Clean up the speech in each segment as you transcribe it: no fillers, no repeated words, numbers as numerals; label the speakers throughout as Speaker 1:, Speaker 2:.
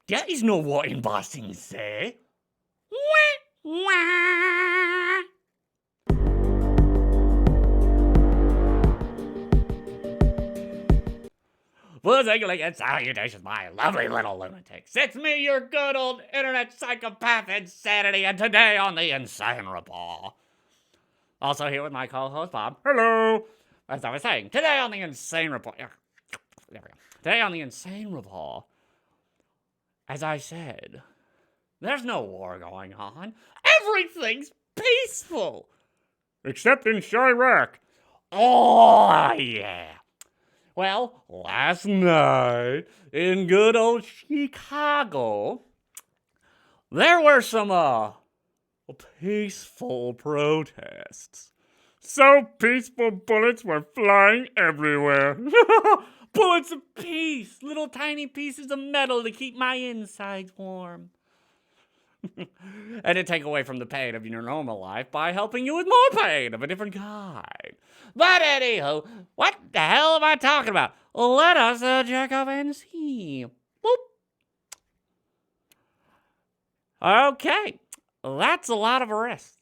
Speaker 1: That is not what embossing say. Wah, wah. Well, and salutations, my lovely little lunatics. It's me, your good old internet psychopath insanity, and today on the ENSane Report. Also here with my co-host, Bob. Hello. As I was saying, today on the ENSane Report. There we go. Today on the ENSane Report, as I said, there's no war going on. Everything's peaceful. Except in Chiraq. Oh, yeah. Well, last night in good old Chicago, there were some peaceful protests. So peaceful, bullets were flying everywhere. Bullets of peace, little tiny pieces of metal to keep my insides warm. And to take away from the pain of your normal life by helping you with more pain of a different kind. But anywho, what the hell am I talking about? Let us check up and see. Boop. Okay, that's a lot of arrests.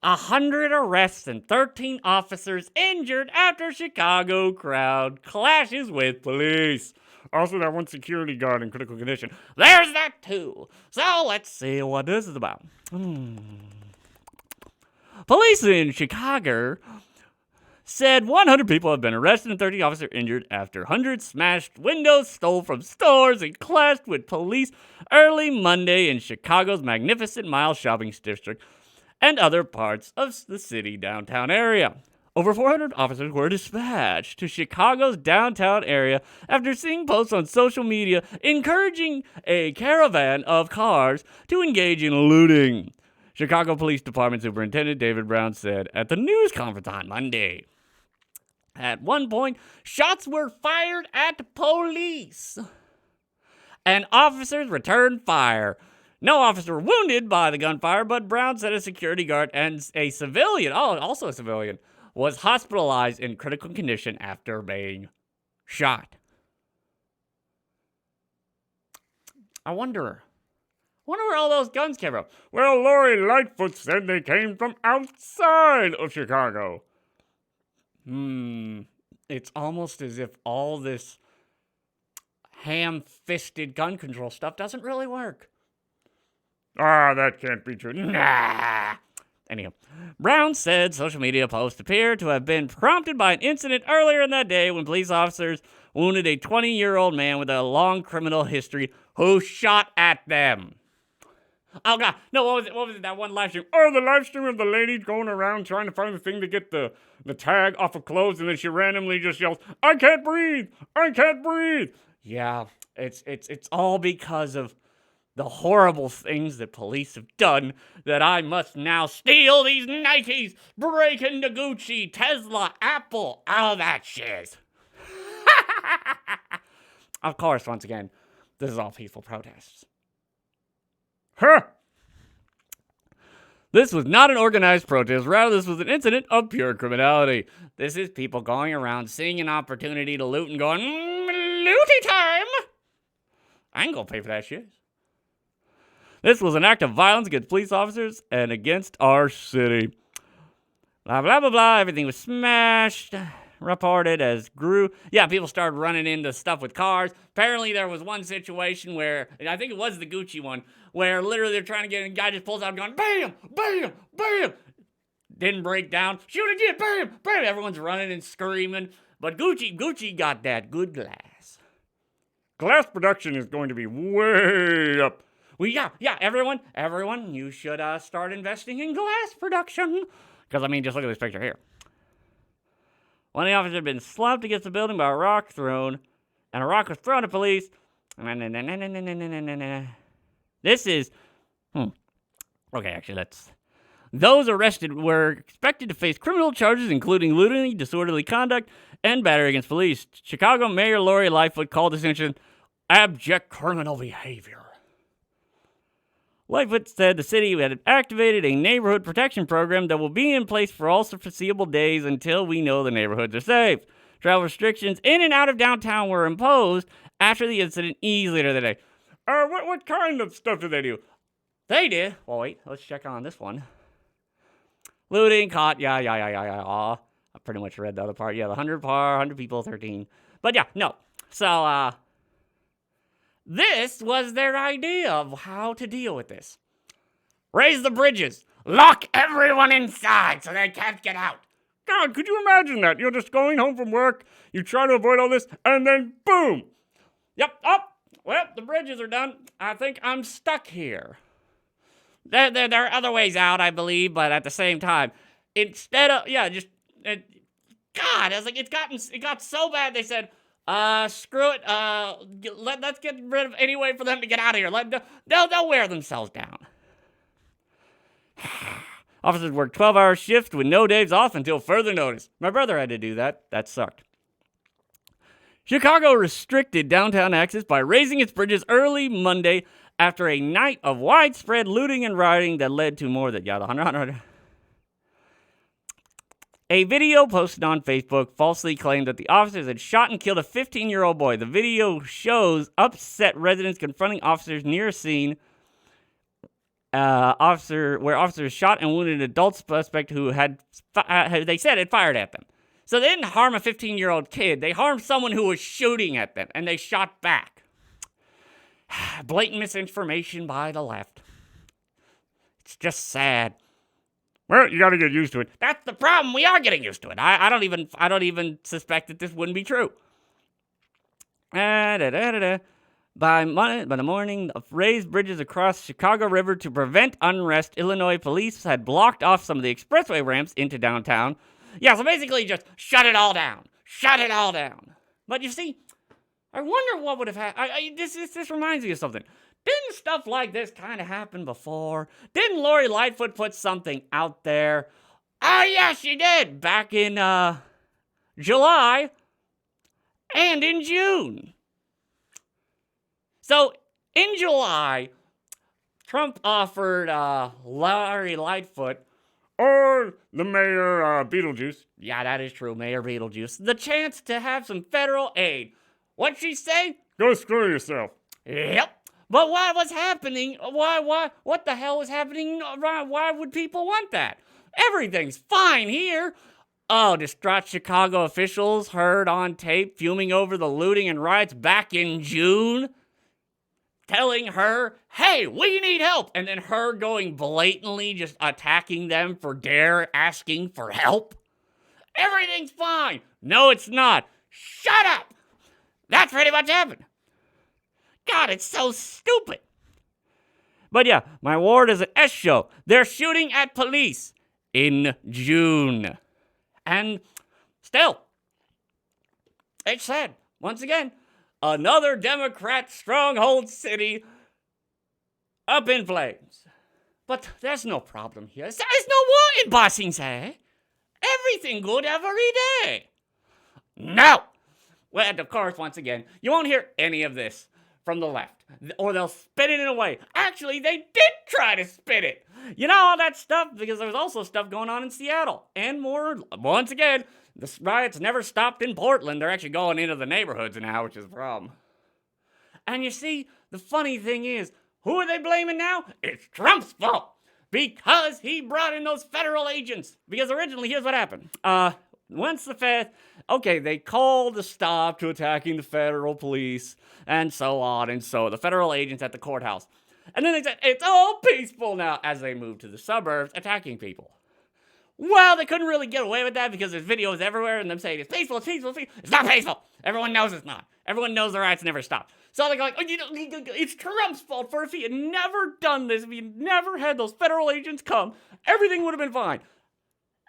Speaker 1: 100 arrests and 13 officers injured after Chicago crowd clashes with police. Also, that one security guard in critical condition. There's that too. So let's see what this is about. Police in Chicago said 100 people have been arrested and 30 officers injured after hundreds smashed windows, stole from stores, and clashed with police early Monday in Chicago's magnificent Mile shopping district and other parts of the city downtown area. Over 400 officers were dispatched to Chicago's downtown area after seeing posts on social media encouraging a caravan of cars to engage in looting. Chicago Police Department Superintendent David Brown said at the news conference on Monday. At one point, shots were fired at police, and officers returned fire. No officer were wounded by the gunfire, but Brown said a security guard and a civilian, also a civilian, was hospitalized in critical condition after being shot. I wonder where all those guns came from. Well, Lori Lightfoot said they came from outside of Chicago. It's almost as if all this ham-fisted gun control stuff doesn't really work. That can't be true. Nah. Anyhow, Brown said social media posts appear to have been prompted by an incident earlier in that day when police officers wounded a 20-year-old man with a long criminal history who shot at them. Oh, God. No, what was it? That one live stream? Oh, the live stream of the lady going around trying to find the thing to get the tag off of clothes, and then she randomly just yells, I can't breathe! I can't breathe! Yeah, it's all because of the horrible things that police have done that I must now steal these Nikes, break into Gucci, Tesla, Apple, all that shit. Of course, once again, this is all peaceful protests. Huh! This was not an organized protest. Rather, this was an incident of pure criminality. This is people going around seeing an opportunity to loot and going, looty time! I ain't gonna pay for that shit. This was an act of violence against police officers and against our city. Blah, blah, blah, blah. Everything was smashed. Reported as grew. Yeah, people started running into stuff with cars. Apparently, there was one situation where, and I think it was the Gucci one, where literally they're trying to get, and a guy just pulls out going, bam, bam, bam. Didn't break down. Shoot again, bam, bam. Everyone's running and screaming. But Gucci got that good glass. Glass production is going to be way up. Well, yeah, everyone, you should start investing in glass production. Because, just look at this picture here. One of the officers had been slumped against the building by a rock thrown, and a rock was thrown at police. This is, okay, actually, those arrested were expected to face criminal charges, including looting, disorderly conduct, and battery against police. Chicago Mayor Lori Lightfoot called this incident abject criminal behavior. Lightfoot said the city had activated a neighborhood protection program that will be in place for all foreseeable days until we know the neighborhoods are safe. Travel restrictions in and out of downtown were imposed after the incident eased later that day. What kind of stuff do they do? They did. Well, wait, let's check on this one. Looting, caught, yeah. I pretty much read the other part. Yeah, the 100 people, 13. But yeah, no. So, this was their idea of how to deal with this. Raise the bridges. Lock everyone inside so they can't get out. God, could you imagine that? You're just going home from work, you try to avoid all this, and then boom. Yep, well, the bridges are done. I think I'm stuck here. There are other ways out, I believe, but at the same time, instead of, God, I was like, it got so bad, they said, screw it, let's get rid of any way for them to get out of here. They'll wear themselves down. Officers worked 12-hour shifts with no days off until further notice. My brother had to do that. That sucked. Chicago restricted downtown access by raising its bridges early Monday after a night of widespread looting and rioting that led to more than 100. A video posted on Facebook falsely claimed that the officers had shot and killed a 15-year-old boy. The video shows upset residents confronting officers near a scene where officers shot and wounded an adult suspect who they said had fired at them. So they didn't harm a 15-year-old kid. They harmed someone who was shooting at them, and they shot back. Blatant misinformation by the left. It's just sad. Well, you gotta get used to it. That's the problem. We are getting used to it. I don't even suspect that this wouldn't be true. By the morning of raised bridges across Chicago River to prevent unrest, Illinois police had blocked off some of the expressway ramps into downtown. Yeah, so basically just shut it all down. Shut it all down. But you see, I wonder what would have happened. This reminds me of something. Didn't stuff like this kind of happen before? Didn't Lori Lightfoot put something out there? Oh, yeah, she did. Back in July and in June. So, in July, Trump offered Lori Lightfoot, or the Mayor Beetlejuice, yeah, that is true, Mayor Beetlejuice, the chance to have some federal aid. What'd she say? Go screw yourself. Yep. But what was happening? What the hell was happening? Why would people want that? Everything's fine here. Oh, distraught Chicago officials heard on tape fuming over the looting and riots back in June, telling her, hey, we need help. And then her going blatantly just attacking them for asking for help. Everything's fine. No, it's not. Shut up. That's pretty much happened. God, it's so stupid. But yeah, my ward is an S show. They're shooting at police in June. And still, it's sad. Once again, another Democrat stronghold city up in flames. But there's no problem here. There's no war in Bossing, say. Everything good every day. No. Well, and of course, once again, you won't hear any of this from the left, or they'll spin it in a way. Actually, they did try to spin it. You know, all that stuff, because there was also stuff going on in Seattle, and more. Once again, the riots never stopped in Portland. They're actually going into the neighborhoods now, which is a problem. And you see, the funny thing is, who are they blaming now? It's Trump's fault, because he brought in those federal agents. Because originally, here's what happened. Once they called a stop to attacking the federal police, and so on, and so the federal agents at the courthouse. And then they said, it's all peaceful now, as they moved to the suburbs, attacking people. Well, they couldn't really get away with that because there's videos everywhere and them saying, it's peaceful, it's peaceful, it's peaceful. It's not peaceful. Everyone knows it's not. Everyone knows the riots never stop. So they're like, it's Trump's fault, for if he had never done this, if he had never had those federal agents come, everything would have been fine.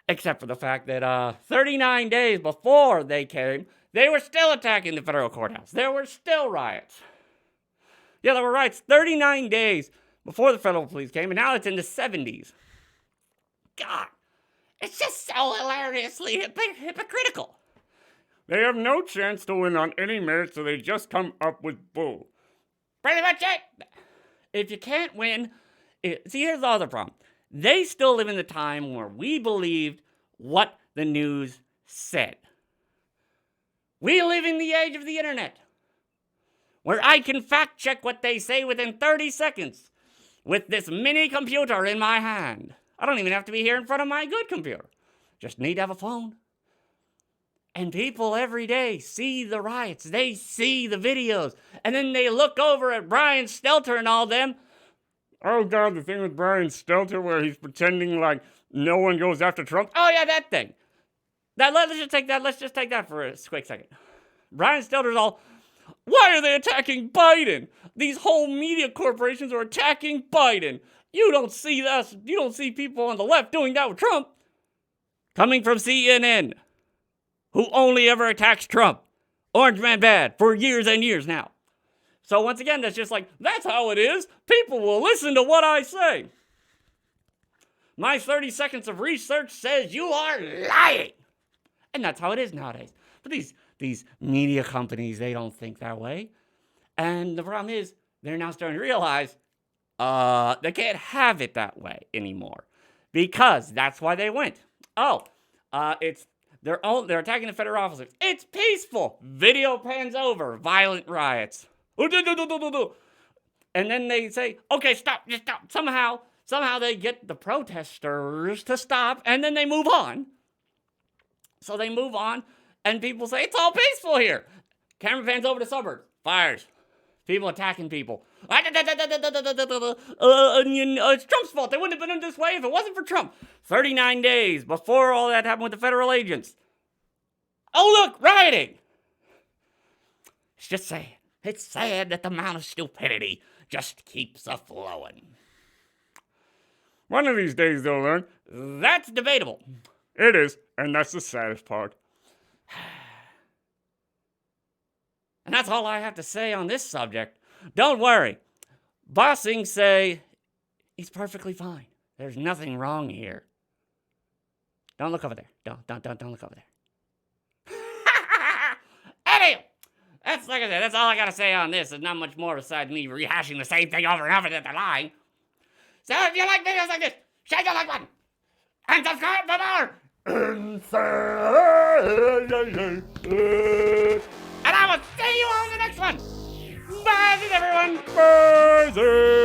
Speaker 1: Except for the fact that 39 days before they came, they were still attacking the federal courthouse. There were still riots. Yeah, there were riots 39 days before the federal police came, and now it's in the 70s. God, it's just so hilariously hypocritical. They have no chance to win on any merit, so they just come up with bull. Pretty much it. If you can't win, see, here's the other problem. They still live in the time where we believed what the news said. We live in the age of the internet. where I can fact check what they say within 30 seconds with this mini computer in my hand. I don't even have to be here in front of my good computer. Just need to have a phone. And people every day see the riots. They see the videos. And then they look over at Brian Stelter and all them. Oh, God, the thing with Brian Stelter where he's pretending like no one goes after Trump. Oh, yeah, that thing. Let's just take that for a quick second. Brian Stelter's all, why are they attacking Biden? These whole media corporations are attacking Biden. You don't see us. You don't see people on the left doing that with Trump. Coming from CNN, who only ever attacks Trump. Orange man bad for years and years now. So once again, that's just like, that's how it is. People will listen to what I say. My 30 seconds of research says you are lying. And that's how it is nowadays. But these media companies, they don't think that way. And the problem is, they're now starting to realize they can't have it that way anymore. Because that's why they went. They're attacking the federal officers. It's peaceful. Video pans over. Violent riots. And then they say, okay, stop, just stop. Somehow they get the protesters to stop, and then they move on. So they move on, and people say, it's all peaceful here. Camera pans over to suburbs. Fires. People attacking people. It's Trump's fault. They wouldn't have been in this way if it wasn't for Trump. 39 days before all that happened with the federal agents. Oh, look, rioting. It's just sad. It's sad that the amount of stupidity just keeps a-flowing. One of these days they'll learn that's debatable. It is, and that's the saddest part. And that's all I have to say on this subject. Don't worry. Bossing say he's perfectly fine. There's nothing wrong here. Don't look over there. Don't look over there. Anyway, that's like I said, that's all I gotta say on this. There's not much more besides me rehashing the same thing over and over that they're lying. So if you like videos like this, shake the like button and subscribe for more. And I will see you on the next one. Bye, everyone. Bye.